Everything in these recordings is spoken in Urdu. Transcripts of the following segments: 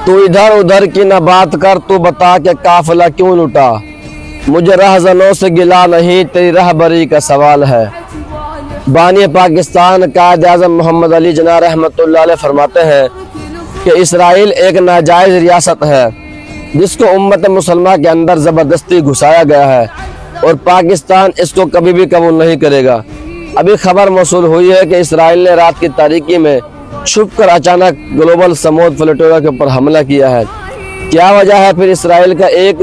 تو ادھر ادھر کی نہ بات کر، تو بتا کہ قافلہ کیوں لٹا، مجھے رہزنوں سے گلا نہیں، تیری رہبری کا سوال ہے۔ بانی پاکستان قائد اعظم محمد علی جناح رحمۃ اللہ علیہ فرماتے ہیں کہ اسرائیل ایک ناجائز ریاست ہے جس کو امت مسلمہ کے اندر زبردستی گھسایا گیا ہے، اور پاکستان اس کو کبھی بھی قبول نہیں کرے گا۔ ابھی خبر موصول ہوئی ہے کہ اسرائیل نے رات کی تاریکی میں چھپ کر اچانک گلوبل سمود فلیٹورا کے اوپر حملہ کیا ہے۔ کیا وجہ ہے پھر اسرائیل کا ایک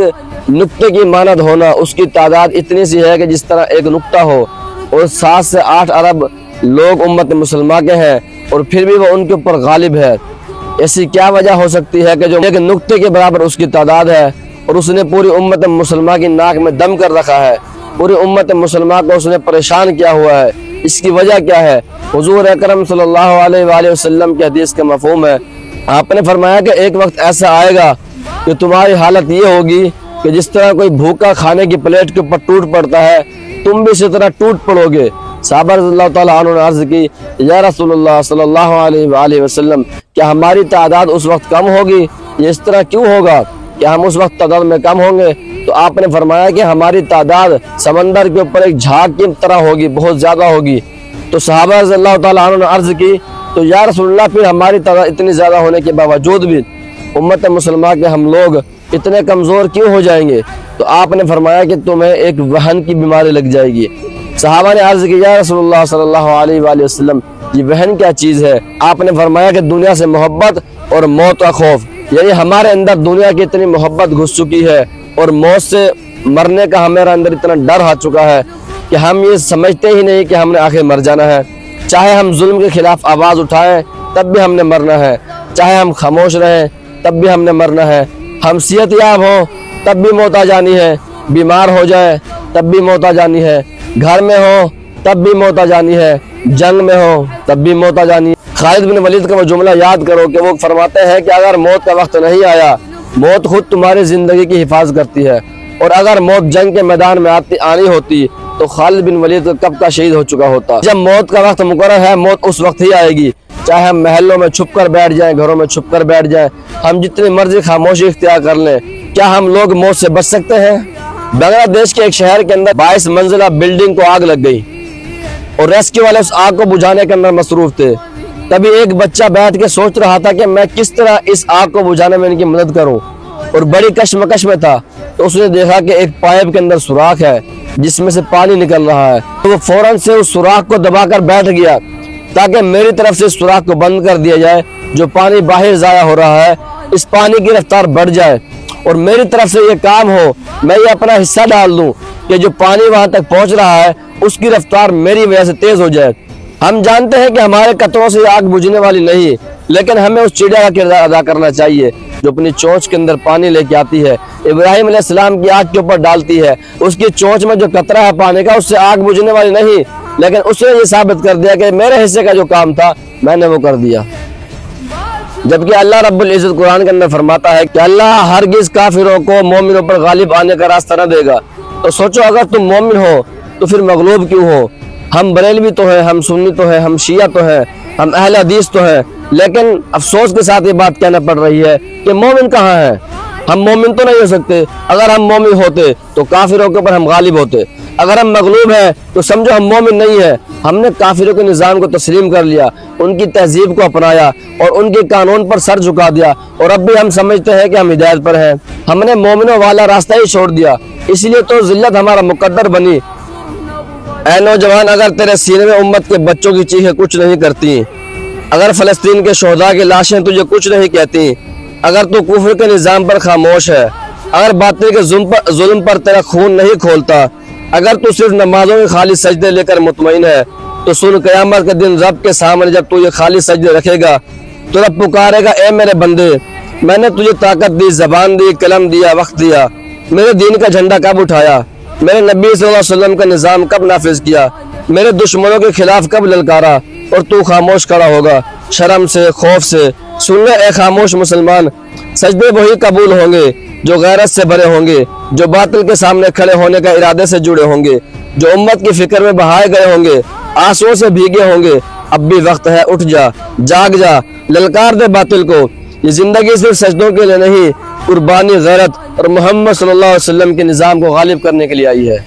نقطے کی مانند ہونا؟ اس کی تعداد اتنی سی ہے کہ جس طرح ایک نقطہ ہو، اور 7 سے 8 ارب لوگ امت مسلمہ کے ہیں، اور پھر بھی وہ ان کے اوپر غالب ہے۔ ایسی کیا وجہ ہو سکتی ہے کہ جو ایک نقطے کے برابر اس کی تعداد ہے، اور اس نے پوری امت مسلمہ کی ناک میں دم کر رکھا ہے، پوری امت مسلمہ کو اس نے پریشان کیا ہوا ہے؟ اس کی وجہ کیا ہے؟ حضور اکرم صلی اللہ علیہ وآلہ وسلم کی حدیث کا مفہوم ہے، آپ نے فرمایا کہ ایک وقت ایسا آئے گا کہ تمہاری حالت یہ ہوگی کہ جس طرح کوئی بھوکا کھانے کی پلیٹ کے اوپر ٹوٹ پڑتا ہے، تم بھی اسی طرح ٹوٹ پڑو گے۔ صحابہ رضی اللہ تعالیٰ عنہ نے عرض کی، یا رسول اللہ صلی اللہ علیہ وآلہ وسلم، کیا ہماری تعداد اس وقت کم ہوگی؟ یہ اس طرح کیوں ہوگا؟ کیا ہم اس وقت تعداد میں کم ہوں گے؟ تو آپ نے فرمایا کہ ہماری تعداد سمندر کے اوپر ایک جھاگ کی طرح ہوگی، بہت زیادہ ہوگی۔ تو صحابہ رضی اللہ تعالیٰ عنہ نے عرض کی، تو یا رسول اللہ، پھر ہماری تعداد اتنی زیادہ ہونے کے باوجود بھی امت مسلمہ کے ہم لوگ اتنے کمزور کیوں ہو جائیں گے؟ تو آپ نے فرمایا کہ تمہیں ایک وہن کی بیماری لگ جائے گی۔ صحابہ نے عرض کی، یا رسول اللہ صلی اللہ علیہ وآلہ وسلم، یہ وہن کیا چیز ہے؟ آپ نے فرمایا کہ دنیا سے محبت اور موت کا خوف، یعنی ہمارے اندر دنیا کی اتنی محبت گھس چکی ہے، اور موت سے مرنے کا ہمارے اندر اتنا ڈر آ چکا ہے کہ ہم یہ سمجھتے ہی نہیں کہ ہم نے آخر مر جانا ہے۔ چاہے ہم ظلم کے خلاف آواز اٹھائیں تب بھی ہم نے مرنا ہے، چاہے ہم خاموش رہیں تب بھی ہم نے مرنا ہے، ہم صحت یاب ہوں تب بھی موت آ جانی ہے، بیمار ہو جائے تب بھی موت آ جانی ہے، گھر میں ہو تب بھی موت آ جانی ہے، جنگ میں ہو تب بھی موت آ جانی ہے۔ خالد بن ولید کا وہ جملہ یاد کرو کہ وہ فرماتے ہیں کہ اگر موت کا وقت نہیں آیا، موت خود تمہاری زندگی کی حفاظت کرتی ہے، اور اگر موت جنگ کے میدان میں آنی ہوتی تو خالد بن ولید کب کا شہید ہو چکا ہوتا۔ جب موت کا وقت مقرر ہے، موت اس وقت ہی آئے گی، چاہے ہم محلوں میں چھپ کر بیٹھ جائیں، گھروں میں چھپ کر بیٹھ جائیں، ہم جتنی مرضی خاموشی اختیار کر لیں، کیا ہم لوگ موت سے بچ سکتے ہیں؟ بنگلہ دیش کے ایک شہر کے اندر 22 منزلہ بلڈنگ کو آگ لگ گئی، اور ریسکیو والے اس آگ کو بجھانے کے اندر مصروف تھے۔ تبھی ایک بچہ بیٹھ کے سوچ رہا تھا کہ میں کس طرح اس آگ کو بجھانے میں ان کی مدد کروں، اور بڑی کشمکش میں تھا۔ تو اس نے دیکھا کہ ایک پائپ کے اندر سوراخ ہے جس میں سے پانی نکل رہا ہے، تو وہ فوراً سے اس سوراخ کو دبا کر بیٹھ گیا تاکہ میری طرف سے اس سوراخ کو بند کر دیا جائے، جو پانی باہر ضائع ہو رہا ہے اس پانی کی رفتار بڑھ جائے، اور میری طرف سے یہ کام ہو، میں یہ اپنا حصہ ڈال دوں کہ جو پانی وہاں تک پہنچ رہا ہے اس کی رفتار میری وجہ سے تیز ہو جائے۔ ہم جانتے ہیں کہ ہمارے قطروں سے آگ بجھنے والی نہیں، لیکن ہمیں اس چڑیا کا کردار ادا کرنا چاہیے جو اپنی چونچ کے اندر پانی لے کے آتی ہے، ابراہیم علیہ السلام کی آگ کے اوپر ڈالتی ہے، اس کی چونچ میں جو قطرہ ہے پانی کا اس سے آگ بجھنے والی نہیں، لیکن اس نے یہ ثابت کر دیا کہ میرے حصے کا جو کام تھا میں نے وہ کر دیا۔ جبکہ اللہ رب العزت قرآن کے اندر فرماتا ہے کہ اللہ ہرگز کافروں کو مومنوں پر غالب آنے کا راستہ نہ دے گا۔ تو سوچو، اگر تم مومن ہو تو پھر مغلوب کیوں ہو؟ ہم بریلوی تو ہیں، ہم سنی تو ہیں، ہم شیعہ تو ہیں، ہم اہل حدیث تو ہیں، لیکن افسوس کے ساتھ یہ بات کہنا پڑ رہی ہے کہ مومن کہاں ہے؟ ہم مومن تو نہیں ہو سکتے۔ اگر ہم مومن ہوتے تو کافروں کے اوپر ہم غالب ہوتے، اگر ہم مغلوب ہیں تو سمجھو ہم مومن نہیں ہیں۔ ہم نے کافروں کے نظام کو تسلیم کر لیا، ان کی تہذیب کو اپنایا اور ان کے قانون پر سر جھکا دیا، اور اب بھی ہم سمجھتے ہیں کہ ہم ہدایت پر ہیں۔ ہم نے مومنوں والا راستہ ہی چھوڑ دیا، اس لیے تو ذلت ہمارا مقدر بنی۔ اے نوجوان، اگر تیرے سینے میں امت کے بچوں کی چیخیں کچھ نہیں کرتی، اگر فلسطین کے شہداء کی لاشیں تجھے کچھ نہیں کہتی، اگر تو کفر کے نظام پر خاموش ہے، اگر باطل کے ظلم پر تیرا خون نہیں کھولتا، اگر تو صرف نمازوں کے خالی سجدے لے کر مطمئن ہے، تو سن قیامت کے دن رب کے سامنے جب تو یہ خالی سجدے رکھے گا تو رب پکارے گا، اے میرے بندے، میں نے تجھے طاقت دی، زبان دی، قلم دیا، وقت دیا، میرے دین کا جھنڈا کب اٹھایا، میرے نبی صلی اللہ علیہ وسلم کا نظام کب نافذ کیا، میرے دشمنوں کے خلاف کب للکارا، اور تو خاموش کھڑا ہوگا شرم سے، خوف سے۔ سن لے اے خاموش مسلمان، سجدے وہی قبول ہوں گے جو غیرت سے بھرے ہوں گے، جو باطل کے سامنے کھڑے ہونے کا ارادے سے جڑے ہوں گے، جو امت کی فکر میں بہائے گئے ہوں گے، آنسوؤں سے بھیگے ہوں گے۔ اب بھی وقت ہے، اٹھ جا، جاگ جا، للکار دے باطل کو، یہ زندگی صرف سجدوں کے لیے نہیں، قربانی، غیرت اور محمد صلی اللہ علیہ وسلم کے نظام کو غالب کرنے کے لیے آئی ہے۔